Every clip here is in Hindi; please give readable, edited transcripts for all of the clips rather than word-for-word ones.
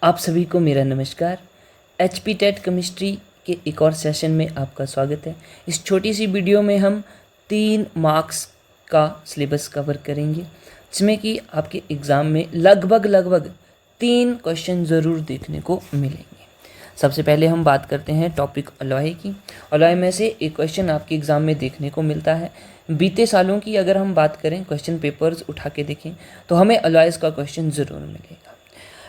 आप सभी को मेरा नमस्कार। HP टेट केमिस्ट्री के एक और सेशन में आपका स्वागत है। इस छोटी सी वीडियो में हम 3 मार्क्स का सिलेबस कवर करेंगे, जिसमें कि आपके एग्ज़ाम में लगभग 3 क्वेश्चन ज़रूर देखने को मिलेंगे। सबसे पहले हम बात करते हैं टॉपिक अलॉय की। अलॉय में से एक क्वेश्चन आपके एग्ज़ाम में देखने को मिलता है। बीते सालों की अगर हम बात करें, क्वेश्चन पेपर्स उठा के देखें तो हमें अलॉयज़ का क्वेश्चन ज़रूर मिलेगा।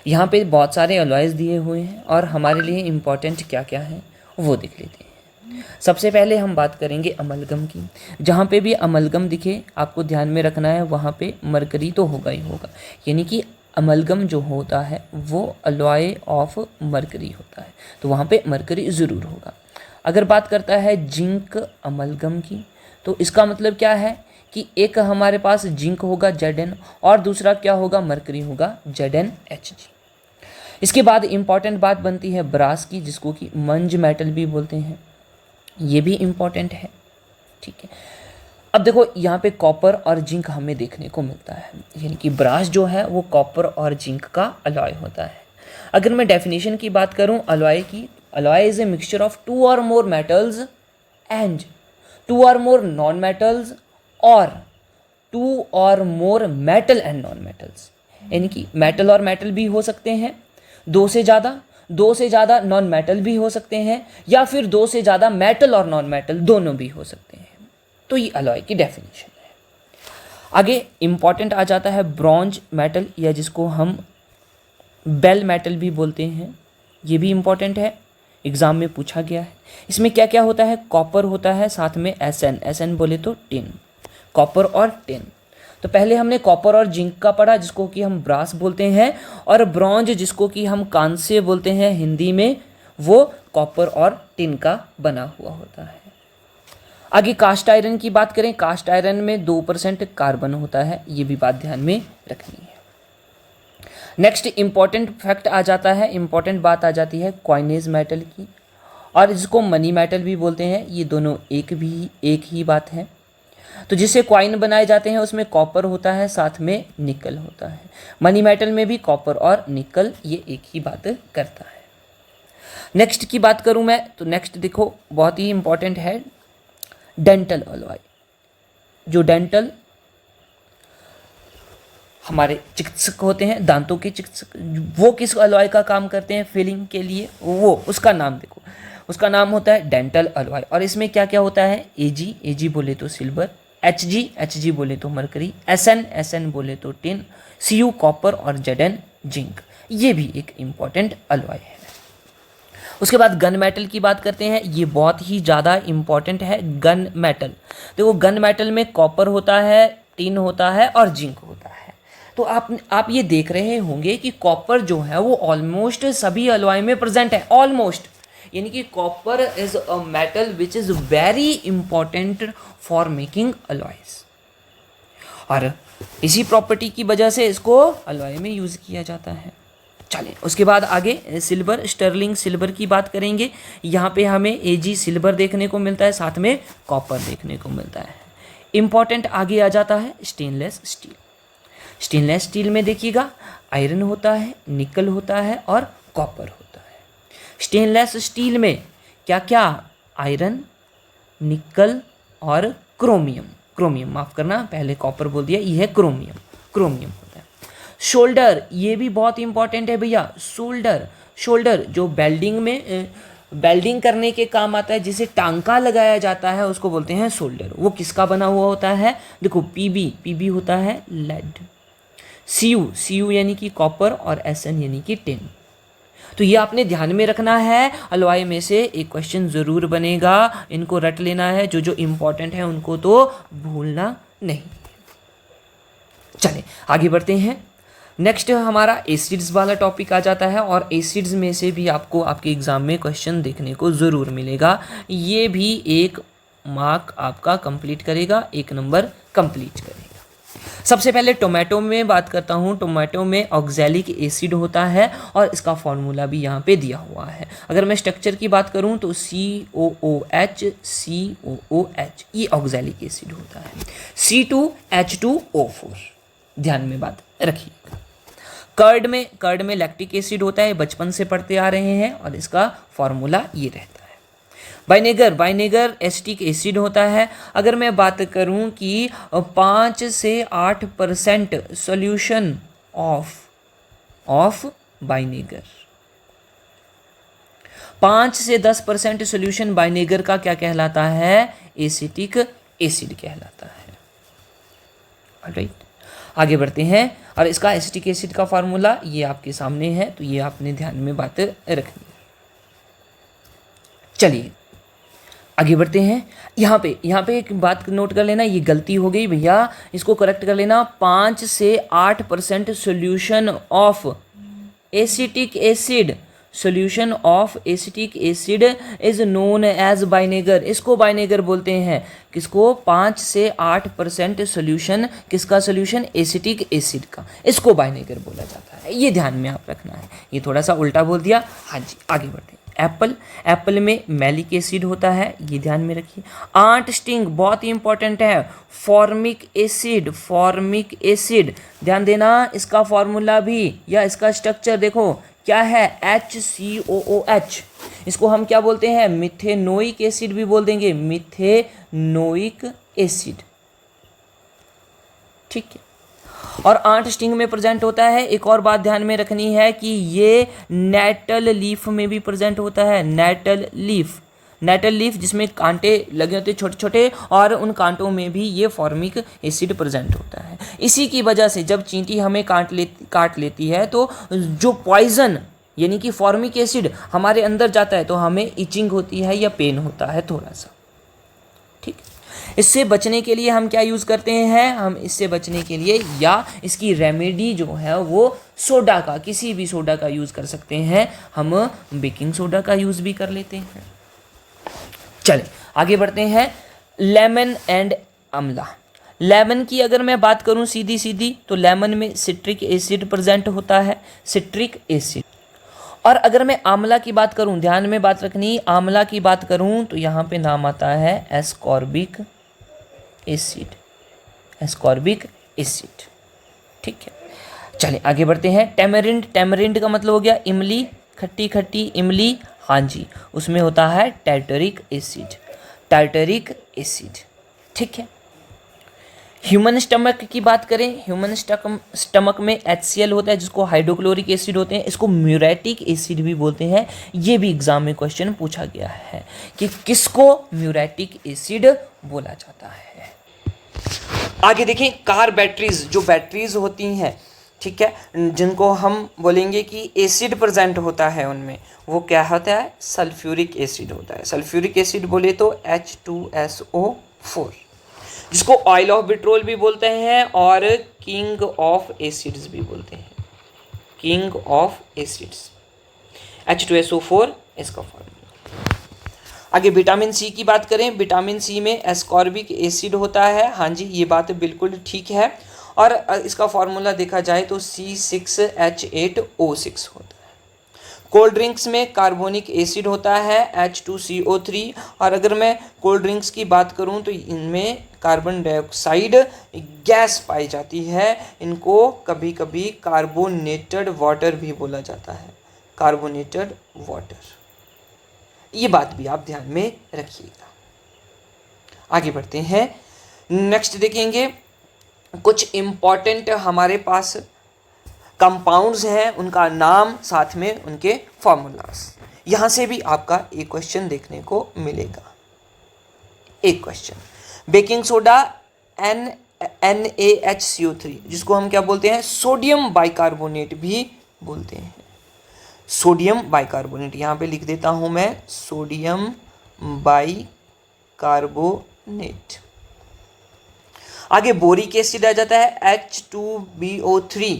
यहाँ पे बहुत सारे अलॉयज़ दिए हुए हैं और हमारे लिए इम्पॉर्टेंट क्या क्या है वो देख लेते हैं। सबसे पहले हम बात करेंगे अमलगम की। जहाँ पे भी अमलगम दिखे आपको ध्यान में रखना है, वहाँ पे मरकरी तो होगा ही होगा, यानी कि अमलगम जो होता है वो अलॉय ऑफ मरकरी होता है, तो वहाँ पे मरकरी ज़रूर होगा। अगर बात करता है जिंक अमलगम की, तो इसका मतलब क्या है कि एक हमारे पास जिंक होगा Zn और दूसरा क्या होगा, मरकरी होगा ZnHg। इसके बाद इम्पॉर्टेंट बात बनती है ब्रास की, जिसको कि मंज मेटल भी बोलते हैं, ये भी इम्पॉर्टेंट है। ठीक है, अब देखो यहाँ पे कॉपर और जिंक हमें देखने को मिलता है, यानी कि ब्रास जो है वो कॉपर और जिंक का अलॉय होता है। अगर मैं डेफिनेशन की बात करूँ अलॉय की, alloy is a mixture of 2 or more metals and 2 or more non metals और 2 or more metal and non metals, यानी कि मेटल और मेटल भी हो सकते हैं, 2 से ज़्यादा नॉन मेटल भी हो सकते हैं, या फिर 2 से ज़्यादा मेटल और नॉन मेटल दोनों भी हो सकते हैं। तो ये अलॉय की डेफिनेशन है। आगे इम्पॉर्टेंट आ जाता है ब्रॉन्ज मेटल, या जिसको हम बेल मेटल भी बोलते हैं, ये भी इम्पॉर्टेंट है, एग्ज़ाम में पूछा गया है। इसमें क्या क्या होता है, कॉपर होता है, साथ में Sn बोले तो टिन, कॉपर और टिन। तो पहले हमने कॉपर और जिंक का पढ़ा, जिसको कि हम ब्रास बोलते हैं, और ब्रॉन्ज जिसको कि हम कांस्य बोलते हैं हिंदी में, वो कॉपर और टिन का बना हुआ होता है। आगे कास्ट आयरन की बात करें, कास्ट आयरन में 2% कार्बन होता है, ये भी बात ध्यान में रखनी है। नेक्स्ट इंपॉर्टेंट फैक्ट आ जाता है, इंपॉर्टेंट बात आ जाती है कॉइनेज मेटल की, और जिसको मनी मेटल भी बोलते हैं। ये दोनों एक ही बात है। तो जिससे कॉइन बनाए जाते हैं उसमें कॉपर होता है, साथ में निकल होता है। मनी मेटल में भी कॉपर और निकल ये एक ही बात करता है। नेक्स्ट की बात करूं मैं, तो नेक्स्ट देखो बहुत ही इंपॉर्टेंट है डेंटल अलॉय। जो डेंटल हमारे चिकित्सक होते हैं, दांतों के चिकित्सक, वो किस अलॉय का काम करते हैं फिलिंग के लिए, वो उसका नाम देखो, उसका नाम होता है डेंटल अलॉय। और इसमें क्या क्या होता है, Ag बोले तो सिल्वर, Hg बोले तो मरकरी, Sn बोले तो टिन, Cu कॉपर और Zn जिंक, ये भी एक इम्पॉर्टेंट अलॉय है। उसके बाद गन मेटल की बात करते हैं, ये बहुत ही ज़्यादा इम्पॉर्टेंट है गन मेटल। देखो गन मेटल में कॉपर होता है, टिन होता है और जिंक होता है। तो आप ये देख रहे होंगे कि कॉपर जो है वो ऑलमोस्ट सभी अलॉय में प्रेजेंट है, ऑलमोस्ट, यानी कि copper is a metal which is very important for making alloys, और इसी प्रॉपर्टी की वजह से इसको अलॉय में यूज किया जाता है। चलिए उसके बाद आगे सिल्वर, स्टर्लिंग सिल्वर की बात करेंगे। यहाँ पे हमें Ag सिल्वर देखने को मिलता है, साथ में कॉपर देखने को मिलता है। इंपॉर्टेंट आगे आ जाता है स्टेनलेस स्टील। स्टेनलेस स्टील में देखिएगा आयरन होता है, निकल होता है और कॉपर होता है। स्टेनलेस स्टील में क्या क्या, आयरन, निकल और क्रोमियम माफ़ करना, पहले कॉपर बोल दिया, ये है क्रोमियम होता है। शोल्डर, ये भी बहुत इंपॉर्टेंट है भैया। शोल्डर जो बेल्डिंग करने के काम आता है, जिसे टांका लगाया जाता है, उसको बोलते हैं शोल्डर। वो किसका बना हुआ होता है, देखो पीबी होता है लेड, Cu यानी कि कॉपर और Sn यानी कि टिन। तो ये आपने ध्यान में रखना है, अलॉय में से एक क्वेश्चन ज़रूर बनेगा, इनको रट लेना है, जो इम्पोर्टेंट है उनको तो भूलना नहीं। चलें आगे बढ़ते हैं। नेक्स्ट हमारा एसिड्स वाला टॉपिक आ जाता है, और एसिड्स में से भी आपको आपके एग्ज़ाम में क्वेश्चन देखने को ज़रूर मिलेगा। ये भी 1 मार्क आपका कंप्लीट करेगा, 1 नंबर कंप्लीट करेगा। सबसे पहले टोमेटो में बात करता हूँ। टोमेटो में ऑक्सैलिक एसिड होता है, और इसका फॉर्मूला भी यहाँ पे दिया हुआ है। अगर मैं स्ट्रक्चर की बात करूँ तो COOH, ये ऑक्सैलिक एसिड होता है। C2H2O4, ध्यान में बात रखिएगा। कर्ड में लैक्टिक एसिड होता है, बचपन से पढ़ते आ रहे हैं और इसका फॉर्मूला ये रहता है। वाइनेगर एसिटिक एसिड होता है। अगर मैं बात करूं कि 5 से 8% सॉल्यूशन ऑफ वाइनेगर, 5 से 10% सॉल्यूशन वाइनेगर का क्या कहलाता है? एसिटिक एसिड कहलाता है। ऑलराइट, आगे बढ़ते हैं और इसका एसिटिक एसिड का फार्मूला ये आपके सामने है, तो ये आपने ध्यान में बात रखनी है। चलिए आगे बढ़ते हैं। यहाँ पे एक बात नोट कर लेना, ये गलती हो गई भैया, इसको करेक्ट कर लेना। 5 से 8% solution of acetic acid, solution of acetic acid is known as vinegar. इसको वाइनेगर बोलते हैं। किसको? 5 से 8% सॉल्यूशन, किसका सॉल्यूशन? एसिटिक एसिड का, इसको वाइनेगर बोला जाता है। ये ध्यान में आप रखना है। ये थोड़ा सा उल्टा बोल दिया। हाँ जी, आगे बढ़ते हैं। एप्पल में मैलिक एसिड होता है, ये ध्यान में रखिए। आंट स्टिंग बहुत ही इंपॉर्टेंट है। फॉर्मिक एसिड ध्यान देना। इसका फॉर्मूला भी या इसका स्ट्रक्चर देखो क्या है? HCOOH। इसको हम क्या बोलते हैं? मिथेनोइक एसिड भी बोल देंगे, मिथेनोइक एसिड। ठीक है, और आंट स्टिंग में प्रेजेंट होता है। एक और बात ध्यान में रखनी है कि ये नेटल लीफ में भी प्रेजेंट होता है। नेटल लीफ जिसमें कांटे लगे होते हैं छोटे छोटे, और उन कांटों में भी ये फॉर्मिक एसिड प्रेजेंट होता है। इसी की वजह से जब चींटी हमें काट लेती है तो जो पॉइजन यानी कि फॉर्मिक एसिड हमारे अंदर जाता है तो हमें इचिंग होती है या पेन होता है थोड़ा सा। ठीक, इससे बचने के लिए हम क्या यूज़ करते हैं? हम इससे बचने के लिए या इसकी रेमेडी जो है वो सोडा का, किसी भी सोडा का यूज़ कर सकते हैं। हम बेकिंग सोडा का यूज़ भी कर लेते हैं। चले आगे बढ़ते हैं। लेमन एंड आंवला। लेमन की अगर मैं बात करूं सीधी तो लेमन में सिट्रिक एसिड प्रेजेंट होता है, सिट्रिक एसिड। और अगर मैं आंवला की बात करूं, ध्यान में बात रखनी, आंवला की बात करूं तो यहाँ पे नाम आता है एस्कॉर्बिक एसिड। ठीक है, चलिए आगे बढ़ते हैं। टेमरिंड का मतलब हो गया इमली, खट्टी इमली। हाँ जी, उसमें होता है टार्टरिक एसिड। ठीक है, ह्यूमन स्टमक की बात करें, ह्यूमन स्टमक में HCl होता है जिसको हाइड्रोक्लोरिक एसिड होते हैं, इसको म्यूरेटिक एसिड भी बोलते हैं। ये भी एग्जाम में क्वेश्चन पूछा गया है कि किसको म्यूरेटिक एसिड बोला जाता है। आगे देखें, कार बैटरीज, जो बैटरीज होती हैं, ठीक है, जिनको हम बोलेंगे कि एसिड प्रेजेंट होता है उनमें, वो क्या होता है? सल्फ्यूरिक एसिड होता है। सल्फ्यूरिक एसिड बोले तो H2SO4, जिसको ऑयल ऑफ पेट्रोल भी बोलते हैं और किंग ऑफ एसिड्स भी बोलते हैं। किंग ऑफ एसिड्स H2SO4 इसका फॉर्मूला। आगे विटामिन सी की बात करें, विटामिन सी में एस्कॉर्बिक एसिड होता है। हाँ जी, ये बात बिल्कुल ठीक है। और इसका फॉर्मूला देखा जाए तो C6H8O6 होता है। कोल्ड ड्रिंक्स में कार्बोनिक एसिड होता है H2CO3। और अगर मैं कोल्ड ड्रिंक्स की बात करूं तो इनमें कार्बन डाइऑक्साइड गैस पाई जाती है। इनको कभी कभी कार्बोनेटेड वाटर भी बोला जाता है, कार्बोनेटेड वाटर। ये बात भी आप ध्यान में रखिएगा। आगे बढ़ते हैं, नेक्स्ट देखेंगे कुछ इम्पॉर्टेंट हमारे पास कंपाउंड्स हैं, उनका नाम साथ में उनके फॉर्मूलास। यहाँ से भी आपका एक क्वेश्चन देखने को मिलेगा। एक क्वेश्चन, बेकिंग सोडा NaHCO3, जिसको हम क्या बोलते हैं? सोडियम बाइकार्बोनेट भी बोलते हैं। सोडियम बाइकार्बोनेट यहाँ पे लिख देता हूँ मैं, सोडियम बाइकार्बोनेट। आगे बोरिक एसिड आ जाता है H2BO3।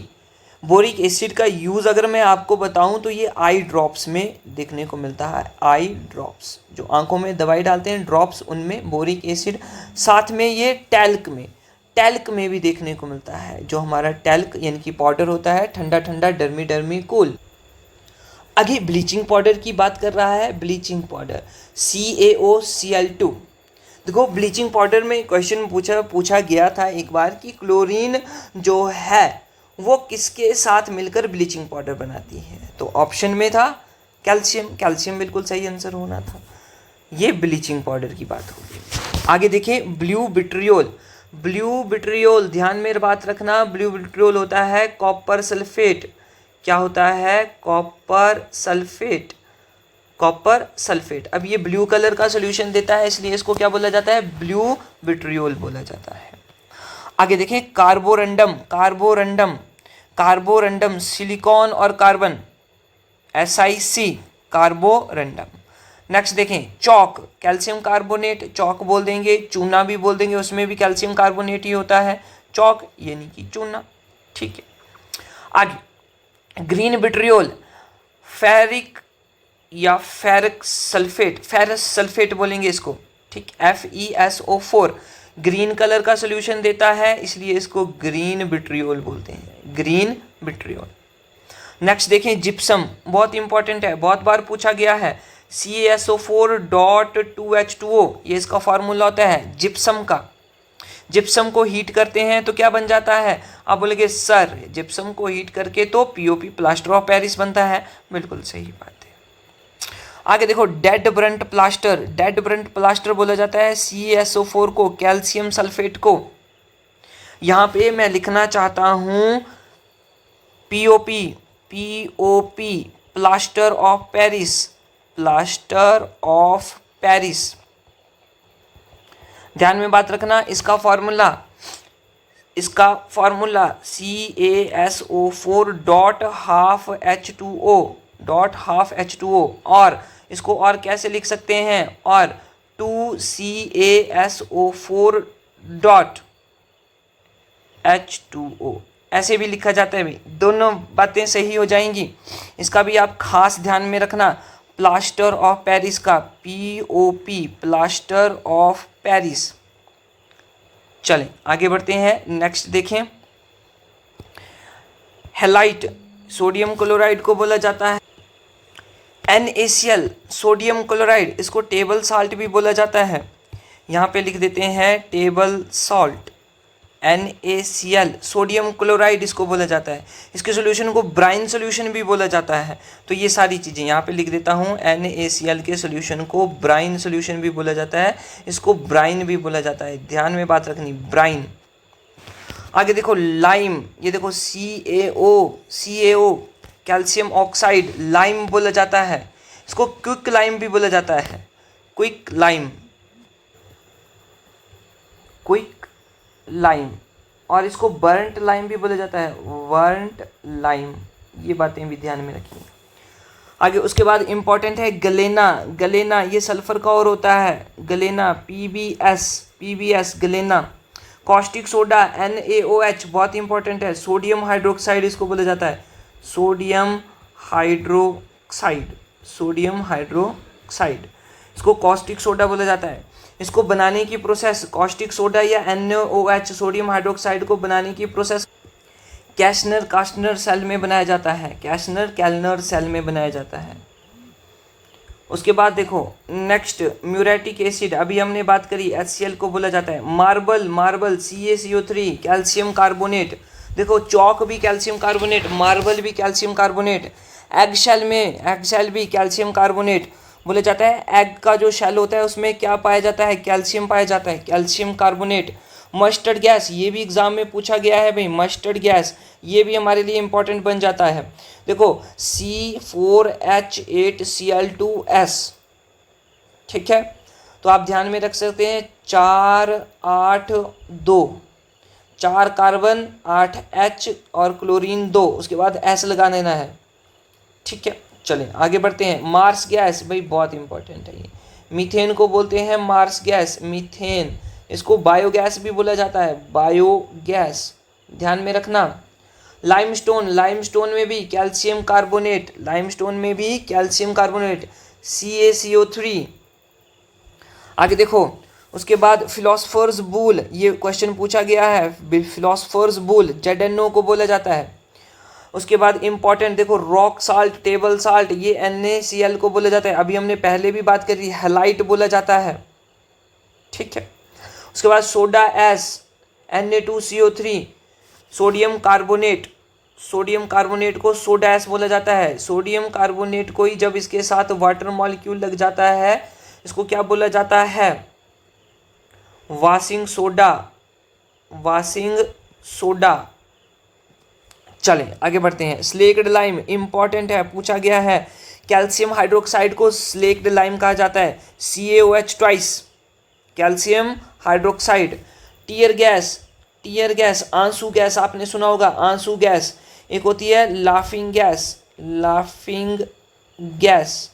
बोरिक एसिड का यूज़ अगर मैं आपको बताऊं तो ये आई ड्रॉप्स में देखने को मिलता है। आई ड्रॉप्स, जो आंखों में दवाई डालते हैं ड्रॉप्स, उनमें बोरिक एसिड। साथ में ये टैल्क में भी देखने को मिलता है। जो हमारा टैल्क यानी कि पाउडर होता है, ठंडा ठंडा, डर्मी कूल। आगे ब्लीचिंग पाउडर की बात कर रहा है, ब्लीचिंग पाउडर CaOCl2। देखो, ब्लीचिंग पाउडर में क्वेश्चन पूछा गया था एक बार कि क्लोरीन जो है वो किसके साथ मिलकर ब्लीचिंग पाउडर बनाती है? तो ऑप्शन में था कैल्शियम, कैल्शियम बिल्कुल सही आंसर होना था। ये ब्लीचिंग पाउडर की बात होगी। आगे देखें ब्लू विट्रियोल। ब्लू विट्रियोल, ध्यान में बात रखना, ब्लू विट्रियोल होता है कॉपर सल्फेट। क्या होता है? Copper sulphate, copper sulphate. अब ये ब्लू कलर का सोल्यूशन देता है, इसलिए इसको क्या बोला जाता है? ब्लू विट्रियोल बोला जाता है। आगे देखें कार्बोरंडम। कार्बोरंडम, कार्बोरंडम सिलिकॉन और कार्बन, SiC, कार्बोरंडम। नेक्स्ट देखें चौक, कैल्शियम कार्बोनेट, चौक बोल देंगे, चूना भी बोल देंगे, उसमें भी कैल्शियम कार्बोनेट ही होता है चौक, यानी कि चूना। ठीक है, आगे ग्रीन विट्रियोल, फेरिक या फेरिक सल्फेट, फेरस सल्फेट बोलेंगे इसको, ठीक, FeSO4, ग्रीन कलर का सोल्यूशन देता है, इसलिए इसको ग्रीन विट्रियोल बोलते हैं, ग्रीन विट्रियोल। नेक्स्ट देखें जिप्सम, बहुत इंपॉर्टेंट है, बहुत बार पूछा गया है, CaSO4.2H2O, ये इसका फार्मूला होता है जिप्सम का। जिप्सम को हीट करते हैं तो क्या बन जाता है? आप बोलेंगे सर जिप्सम को हीट करके तो POP, प्लास्टर ऑफ पेरिस बनता है, बिल्कुल सही बात है। आगे देखो dead Brunt plaster, dead Brunt plaster बोला जाता है CaSO4 को, कैल्शियम सल्फेट को। यहाँ पे मैं लिखना चाहता हूँ POP, plaster of Paris, plaster of Paris. ध्यान में बात रखना, इसका फॉर्मूला CaSO4.12H2O, और इसको और कैसे लिख सकते हैं? और 2CaSO4.H2O, ऐसे भी लिखा जाता है भाई, दोनों बातें सही हो जाएंगी। इसका भी आप खास ध्यान में रखना, प्लास्टर ऑफ पेरिस का POP, प्लास्टर ऑफ पेरिस। चलें आगे बढ़ते हैं, नेक्स्ट देखें हैलाइट, सोडियम क्लोराइड को बोला जाता है NaCl, सोडियम क्लोराइड, इसको टेबल साल्ट भी बोला जाता है। यहाँ पे लिख देते हैं table salt, NaCl, sodium chloride इसको बोला जाता है। इसके सोल्यूशन को ब्राइन सोल्यूशन भी बोला जाता है। तो ये सारी चीज़ें यहाँ पे लिख देता हूँ, NaCl के सोल्यूशन को ब्राइन सोल्यूशन भी बोला जाता है, इसको ब्राइन भी बोला जाता है, ध्यान में बात रखनी, ब्राइन। आगे देखो लाइम, ये देखो CaO, कैल्शियम ऑक्साइड, लाइम बोला जाता है, इसको क्विक लाइम भी बोला जाता है, क्विक लाइम, क्विक लाइम, और इसको बर्न्ट लाइम भी बोला जाता है, बर्न्ट लाइम। ये बातें भी ध्यान में रखिए। आगे उसके बाद इंपॉर्टेंट है गलेना, गलेना ये सल्फर का और होता है, गलेना PbS, गलेना। कॉस्टिक सोडा NaOH, बहुत इंपॉर्टेंट है, सोडियम हाइड्रोक्साइड इसको बोला जाता है, सोडियम हाइड्रोक्साइड, सोडियम हाइड्रोक्साइड, इसको कॉस्टिक सोडा बोला जाता है। इसको बनाने की प्रोसेस, कॉस्टिक सोडा या NaOH, सोडियम हाइड्रोक्साइड को बनाने की प्रोसेस कास्टनर सेल में बनाया जाता है, कैल्नर सेल में बनाया जाता है। उसके बाद देखो नेक्स्ट म्यूरेटिक एसिड, अभी हमने बात करी, HCl को बोला जाता है। मार्बल CaCO3, कैल्शियम कार्बोनेट, देखो चौक भी कैल्शियम कार्बोनेट, मार्बल भी कैल्शियम कार्बोनेट। एग शेल भी कैल्शियम कार्बोनेट बोला जाता है। एग का जो शेल होता है उसमें क्या पाया जाता है? कैल्शियम पाया जाता है, कैल्शियम कार्बोनेट। मस्टर्ड गैस, ये भी एग्जाम में पूछा गया है भाई, मस्टर्ड गैस ये भी हमारे लिए इंपॉर्टेंट बन जाता है। देखो C4H8Cl2S, ठीक है, तो आप ध्यान में रख सकते हैं 4, 8, 2, 4 कार्बन, 8 H और क्लोरीन 2, उसके बाद S लगा देना है, ठीक है। चलें आगे बढ़ते हैं। मार्स गैस भाई बहुत इंपॉर्टेंट है ये, मीथेन को बोलते हैं मार्स गैस, मीथेन, इसको बायोगैस भी बोला जाता है, बायोगैस, ध्यान में रखना। लाइमस्टोन में भी कैल्शियम कार्बोनेट, CaCO3। आगे देखो उसके बाद फिलोसफर्स बूल, ये क्वेश्चन पूछा गया है, फिलोसफर्स बूल ZNO को बोला जाता है। उसके बाद इंपॉर्टेंट देखो रॉक साल्ट, टेबल साल्ट, ये NaCl को बोला जाता है, अभी हमने पहले भी बात करी, हैलाइट बोला जाता है, ठीक है। उसके बाद soda S, Na2CO3, sodium carbonate, sodium carbonate को सोडैश बोला जाता है। सोडियम कार्बोनेट को ही जब इसके साथ वाटर मॉलिक्यूल लग जाता है इसको क्या बोला जाता है? Washing soda. Washing soda. चलें आगे बढ़ते हैं। स्लेक्ड लाइम इंपॉर्टेंट है, पूछा गया है। कैल्शियम हाइड्रोक्साइड को स्लेक्ड लाइम कहा जाता है, CaOH twice, calcium hydroxide. Tear gas, tear gas आंसू गैस आपने सुना होगा, आंसू गैस। एक होती है laughing gas, laughing gas.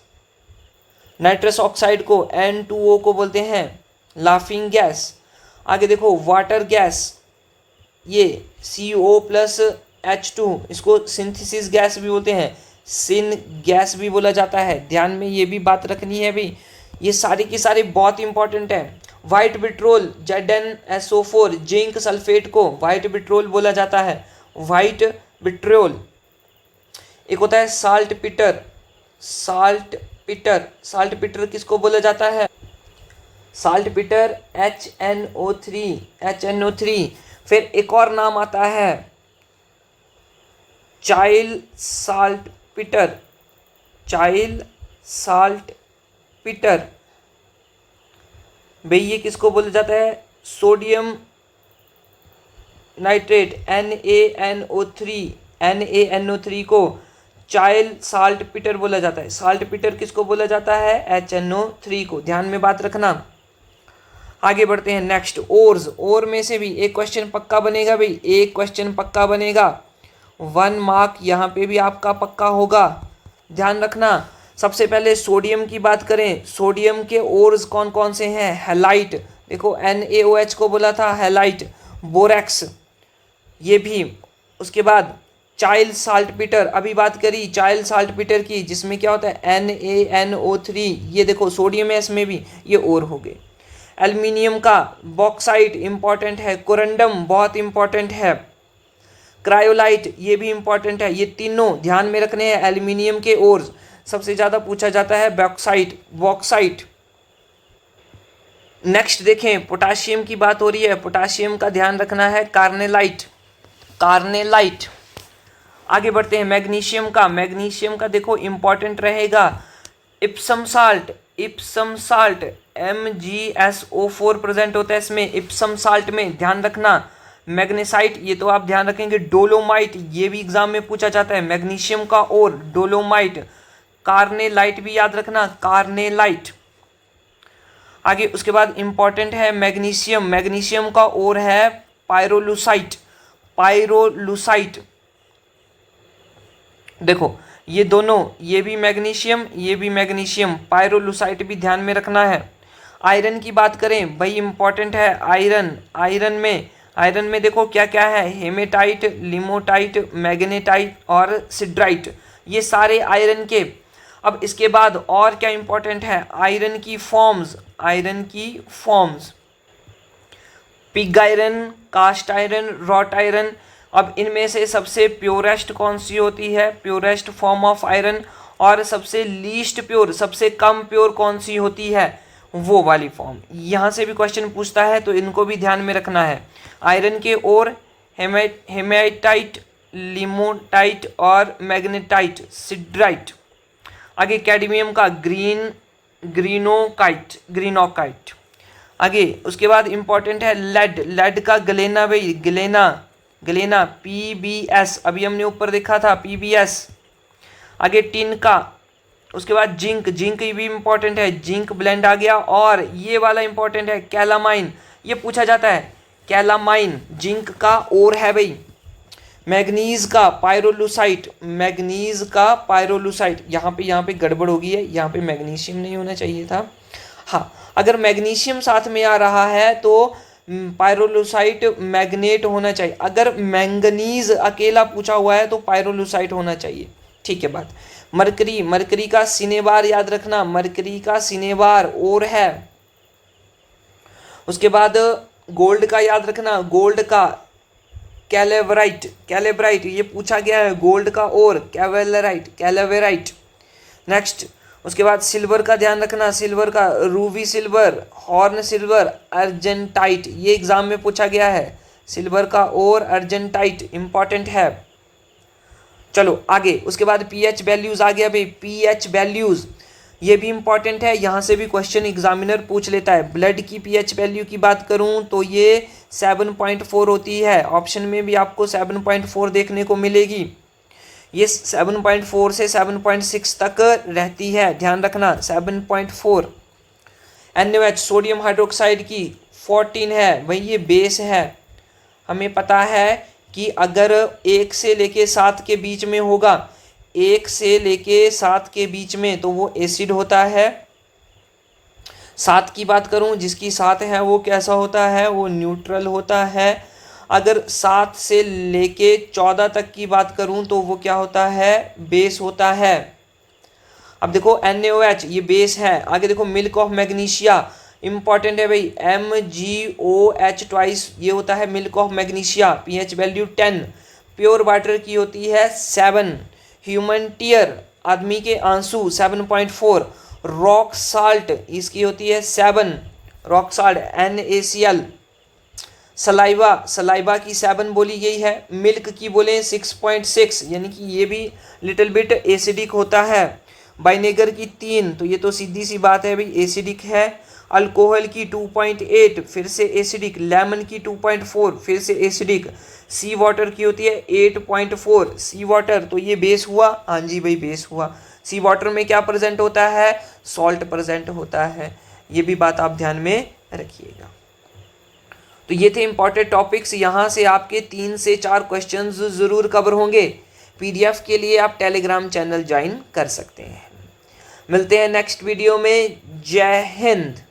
Nitrous oxide को N2O को बोलते हैं लाफिंग गैस। आगे देखो वाटर गैस, ये CO+H2 इसको सिंथेसिस गैस भी बोलते हैं, सिन गैस भी बोला जाता है। ध्यान में ये भी बात रखनी है भाई, ये सारी की सारी बहुत इंपॉर्टेंट है। वाइट बिट्रोल ZnSO4 जिंक सल्फेट को वाइट बिट्रोल बोला जाता है, वाइट बिट्रोल। एक होता है साल्ट पिटर, साल्ट पिटर, साल्ट पिटर किसको बोला जाता है? साल्ट पिटर HNO3, HNO3। फिर एक और नाम आता है चाइल साल्ट पिटर, चाइल साल्ट पिटर। भाई ये किसको बोला जाता है? सोडियम नाइट्रेट NaNO3, NaNO3 को चाइल साल्ट पिटर बोला जाता है। साल्ट पिटर किसको बोला जाता है? HNO3 को। ध्यान में बात रखना। आगे बढ़ते हैं नेक्स्ट, ओर्स। ओर में से भी एक क्वेश्चन पक्का बनेगा भाई, एक क्वेश्चन पक्का बनेगा, 1 मार्क यहाँ पे भी आपका पक्का होगा, ध्यान रखना। सबसे पहले सोडियम की बात करें, सोडियम के ओर्स कौन कौन से हैं? हैलाइट, देखो NaOH को बोला था हैलाइट, बोरेक्स ये भी। उसके बाद चाइल साल्ट पिटर, अभी बात करी चाइल साल्ट पिटर की, जिसमें क्या होता है NaNO3, ये देखो सोडियम है इसमें भी, ये और हो गए। एल्युमिनियम का बॉक्साइट इंपॉर्टेंट है, कोरंडम बहुत इंपॉर्टेंट है, क्रायोलाइट ये भी इंपॉर्टेंट है। ये तीनों ध्यान में रखने हैं एल्युमिनियम के ओर्स। सबसे ज़्यादा पूछा जाता है बॉक्साइट, बॉक्साइट। नेक्स्ट देखें, पोटाशियम की बात हो रही है, पोटाशियम का ध्यान रखना है कार्नेलाइट, कार्नेलाइट। आगे बढ़ते हैं मैग्नीशियम का, मैग्नीशियम का देखो इंपॉर्टेंट रहेगा Epson salt, Epson salt MgSO4 present होता है इसमें, इप्सम साल्ट में ध्यान रखना। मैग्नेसाइट ये तो आप ध्यान रखेंगे, डोलोमाइट ये भी एग्जाम में पूछा जाता है, मैग्नीशियम का और डोलोमाइट। कार्नेलाइट भी याद रखना, कार्नेलाइट। आगे उसके बाद इंपॉर्टेंट है मैग्नीशियम, मैग्नीशियम का और है पायरोलुसाइट, पायरोलुसाइट। देखो ये दोनों, ये भी मैग्नीशियम, ये भी मैग्नीशियम, पायरोलुसाइट भी ध्यान में रखना है। आयरन की बात करें भाई इंपॉर्टेंट है आयरन, आयरन में देखो क्या क्या है, हेमेटाइट, लिमोटाइट, मैग्नेटाइट और सिड्राइट, ये सारे आयरन के। अब इसके बाद और क्या इंपॉर्टेंट है, आयरन की फॉर्म्स, आयरन की forms, pig iron, cast iron, wrought iron. अब इनमें से सबसे प्योरेस्ट कौन सी होती है, प्योरेस्ट फॉर्म ऑफ आयरन, और सबसे लीस्ट प्योर, सबसे कम प्योर कौन सी होती है, वो वाली फॉर्म। यहाँ से भी क्वेश्चन पूछता है तो इनको भी ध्यान में रखना है। आयरन के और हेमेटाइट, लिमोटाइट और मैग्नेटाइट, सिड्राइट। आगे कैडमियम का ग्रीनोकाइट, ग्रीनोकाइट। आगे उसके बाद इंपॉर्टेंट है लेड, लेड का गलेना भाई, गलेना, गलेना PbS, अभी हमने ऊपर देखा था PbS। आगे टिन का, उसके बाद जिंक, जिंक भी इंपॉर्टेंट है, जिंक ब्लेंड आ गया। और ये वाला इंपॉर्टेंट है कैलामाइन, ये पूछा जाता है कैलामाइन, जिंक का और है भाई। मैग्नीज का पायरोलुसाइट, मैग्नीज का पायरोलुसाइट, यहाँ पे गड़बड़ हो गई है, यहाँ पे मैग्नीशियम नहीं होना चाहिए था। हाँ, अगर मैग्नीशियम साथ में आ रहा है तो पायरोलुसाइट मैग्नेट होना चाहिए, अगर मैंगनीज अकेला पूछा हुआ है तो पायरोलुसाइट होना चाहिए। ठीक है बात। मरकरी, मरकरी का सिनेबार याद रखना, मरकरी का सिनेबार और है। उसके बाद गोल्ड का याद रखना, गोल्ड का कैलेवराइट, कैलेब्राइट ये पूछा गया है, गोल्ड का और कैवेलराइट, कैलेवेराइट। नेक्स्ट उसके बाद सिल्वर का ध्यान रखना, सिल्वर का Ruby silver, horn silver, argentite, ये एग्जाम में पूछा गया है, सिल्वर का और अर्जेंटाइट इंपॉर्टेंट है। चलो आगे, उसके बाद पीएच वैल्यूज़ आ गया भाई। पीएच वैल्यूज़ ये भी इंपॉर्टेंट है, यहाँ से भी क्वेश्चन एग्जामिनर पूछ लेता है। ब्लड की पीएच वैल्यू की बात करूँ तो ये 7.4 होती है। ऑप्शन में भी आपको 7.4 देखने को मिलेगी। ये 7.4 से 7.6 तक रहती है, ध्यान रखना 7.4। NaOH सोडियम हाइड्रोक्साइड की 14 है, वही ये बेस है। हमें पता है कि अगर 1 से लेके 7 के बीच में होगा, 1 से लेके 7 के बीच में, तो वो एसिड होता है। 7 की बात करूं, जिसकी 7 है वो कैसा होता है, वो न्यूट्रल होता है। अगर 7 से लेके 14 तक की बात करूं तो वो क्या होता है, बेस होता है। अब देखो NaOH ये बेस है। आगे देखो मिल्क ऑफ मैग्नीशिया, इंपॉर्टेंट है भाई, MgOH ट्वाइस, ये होता है milk of magnesia. PH value 10। Pure water की होती है 7। ह्यूमन टीयर आदमी के आंसू 7.4। रॉक साल्ट इसकी होती है 7। Rock salt NaCl। सलाइवा की 7 बोली गई है। मिल्क की बोले 6.6, यानी कि ये भी लिटिल बिट एसिडिक होता है। वाइनेगर की 3, तो ये तो सीधी सी बात है भाई एसिडिक है। अल्कोहल की 2.8 फिर से एसिडिक। लेमन की 2.4 फिर से एसिडिक। सी वाटर की होती है 8.4। सी वाटर तो ये बेस हुआ, हाँ जी भाई बेस हुआ। सी वाटर में क्या प्रेजेंट होता है, सॉल्ट प्रेजेंट होता है। ये भी बात आप ध्यान में रखिएगा। तो ये थे इंपॉर्टेंट टॉपिक्स। यहाँ से आपके 3 से 4 क्वेश्चंस ज़रूर कवर होंगे। पीडीएफ के लिए आप टेलीग्राम चैनल ज्वाइन कर सकते हैं। मिलते हैं नेक्स्ट वीडियो में। जय हिंद।